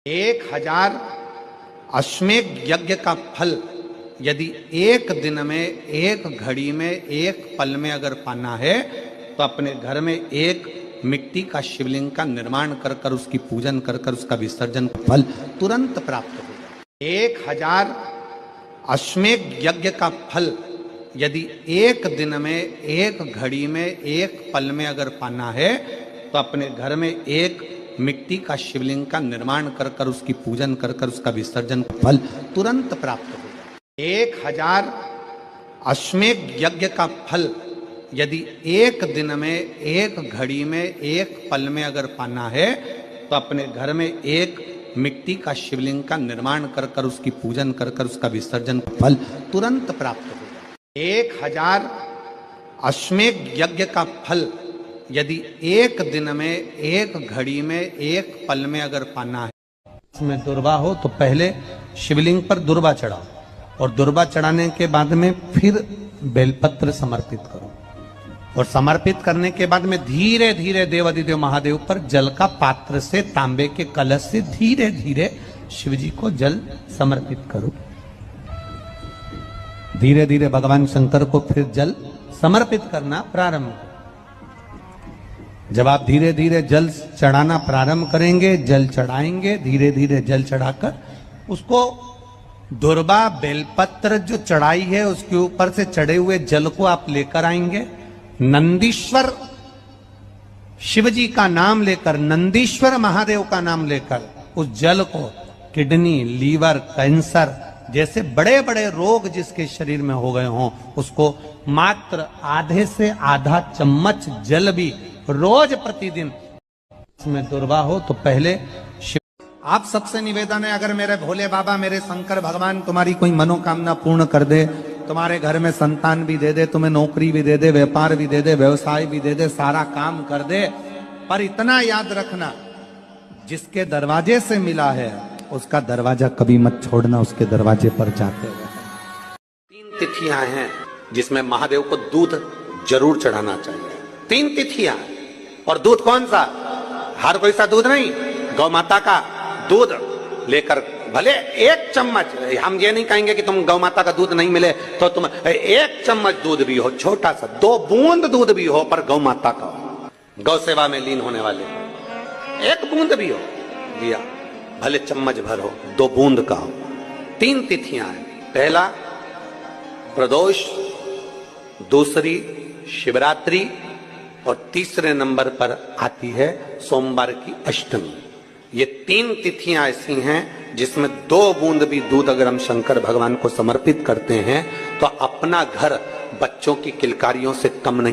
1000 अश्वमेध यज्ञ का फल यदि एक दिन में, एक घड़ी में, एक पल में अगर पाना है तो अपने घर में एक मिट्टी का शिवलिंग का निर्माण कर कर उसकी पूजन कर कर उसका विसर्जन फल तुरंत प्राप्त होगा। 1000 अश्वमेध यज्ञ का फल यदि एक दिन में, एक घड़ी में, एक पल में अगर पाना है तो अपने घर में एक मिट्टी का शिवलिंग का निर्माण कर कर उसकी पूजन कर कर उसका विसर्जन फल तुरंत प्राप्त होगा। 1000 अश्वमेध यज्ञ का फल यदि एक दिन में, एक घड़ी में, एक पल में अगर पाना है तो अपने घर में एक मिट्टी का शिवलिंग का निर्माण कर कर उसकी पूजन कर कर उसका विसर्जन फल तुरंत प्राप्त होगा। 1000 अश्वमेध यज्ञ का फल यदि एक दिन में, एक घड़ी में, एक पल में अगर पाना है, उसमें दुर्वा हो तो पहले शिवलिंग पर दुर्वा चढ़ाओ और दुर्वा चढ़ाने के बाद में फिर बेलपत्र समर्पित करो और समर्पित करने के बाद में धीरे धीरे देवाधिदेव महादेव पर जल का पात्र से, तांबे के कलश से धीरे धीरे शिव जी को जल समर्पित करो। धीरे धीरे भगवान शंकर को फिर जल समर्पित करना प्रारंभ करो। जब आप धीरे धीरे जल चढ़ाना प्रारंभ करेंगे, जल चढ़ाएंगे, धीरे धीरे जल चढ़ाकर उसको दुर्वा बेलपत्र जो चढ़ाई है उसके ऊपर से चढ़े हुए जल को आप लेकर आएंगे। नंदीश्वर शिव जी का नाम लेकर, नंदीश्वर महादेव का नाम लेकर उस जल को किडनी, लीवर, कैंसर जैसे बड़े बड़े रोग जिसके शरीर में हो गए हों उसको मात्र आधे से आधा चम्मच जल भी रोज प्रतिदिन इसमें दुर्वा हो तो पहले आप सबसे निवेदन है, अगर मेरे भोले बाबा, मेरे शंकर भगवान तुम्हारी कोई मनोकामना पूर्ण कर दे, तुम्हारे घर में संतान भी दे दे, तुम्हें नौकरी भी दे दे, व्यापार भी दे दे, व्यवसाय भी दे दे, सारा काम कर दे, पर इतना याद रखना जिसके दरवाजे से मिला है उसका दरवाजा कभी मत छोड़ना, उसके दरवाजे पर जाते हुए। 3 तिथियां हैं जिसमें महादेव को दूध जरूर चढ़ाना चाहिए। 3 तिथियां, और दूध कौन सा? हर कोई सा दूध नहीं, गौ माता का दूध लेकर, भले 1 चम्मच, हम ये नहीं कहेंगे कि तुम गौ माता का दूध नहीं मिले तो तुम 1 चम्मच दूध भी हो, छोटा सा 2 बूंद दूध भी हो, पर गौ माता का हो, गौ सेवा में लीन होने वाले 1 बूंद भी हो दिया, भले चम्मच भर हो, 2 बूंद का हो। 3 तिथियां हैं, पहला प्रदोष, दूसरी शिवरात्रि और तीसरे नंबर पर आती है सोमवार की अष्टमी। ये 3 तिथियां ऐसी हैं जिसमें 2 बूंद भी दूध अगर हम शंकर भगवान को समर्पित करते हैं तो अपना घर बच्चों की किलकारियों से कम नहीं